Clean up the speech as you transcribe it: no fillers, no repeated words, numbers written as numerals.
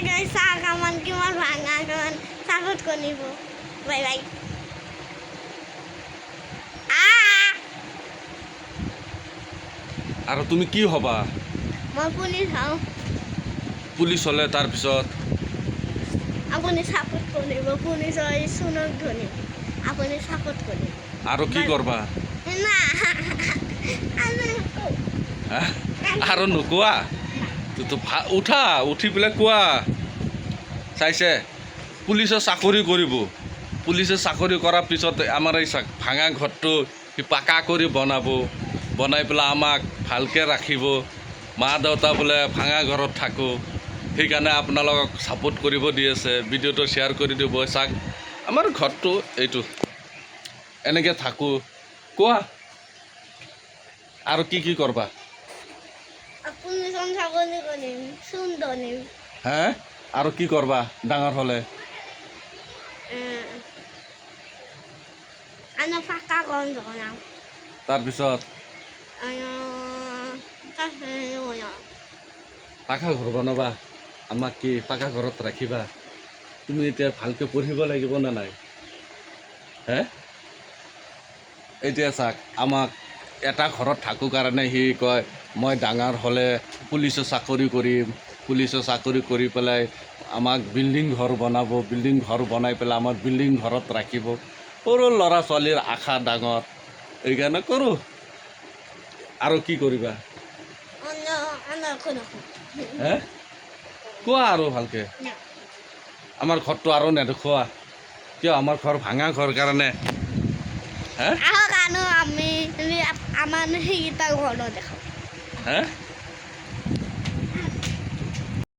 guys, sakaman kiman banga kaman sakot ko nibo. Bye bye. আৰু তুমি কি হবা মই পুলিচ হওঁ পুলিচ হলে তাৰ পিছত আপুনি সাপোৰ্ট কৰিব পুলিচ হয় সুনক ধনি আপুনি সাপোৰ্ট কৰিব আৰু কি কৰবা না আৰু নোকোৱা তো উঠা উঠি পেলাই কোৱা চাইছে পুলিচে চাকৰি কৰিব পুলিচে চাকৰি কৰাৰ পিছত আমাৰ এই ভাঙা ঘৰটো পাকা কৰি বনাব বনাই পেলাই আমাক ভালকৈ ৰাখিব মা দেউতা বোলে ভাঙা ঘৰত থাকোঁ সেইকাৰণে আপোনালোকক ছাপোৰ্ট কৰিব দি আছে ভিডিঅ'টো শ্বেয়াৰ কৰি দিব চাওক আমাৰ ঘৰটো এইটো এনেকৈ থাকোঁ কোৱা আৰু কি কৰবা আপুনি চাকৰি কৰিম সুন্দৰ নিম হে আৰু কি কৰবা ডাঙৰ হ'লে আনা পাকা ঘৰ বনাম তাৰপিছত পাকা ঘৰ বনাবা আমাক কি পাকা ঘৰত ৰাখিবা তুমি এতিয়া ভালকৈ পঢ়িব লাগিব নে নাই হে এতিয়া চাওক আমাক এটা ঘৰত থাকোঁ কাৰণে সি কয় মই ডাঙৰ হ'লে পুলিচৰ চাকৰি কৰিম পুলিচৰ চাকৰি কৰি পেলাই আমাক বিল্ডিং ঘৰ বনাব বিল্ডিং ঘৰ বনাই পেলাই আমাক বিল্ডিং ঘৰত ৰাখিব সৰু ল'ৰা ছোৱালীৰ আশা ডাঙৰ এইকাৰণে কৰোঁ আৰু কি কৰিবা হে কোৱা আৰু ভালকৈ আমাৰ ঘৰটো আৰু নেদেখুৱা কিয় আমাৰ ঘৰ ভাঙা ঘৰ কাৰণে হে আমি আমাৰ সেইকেইটা ঘৰ দেখাম হে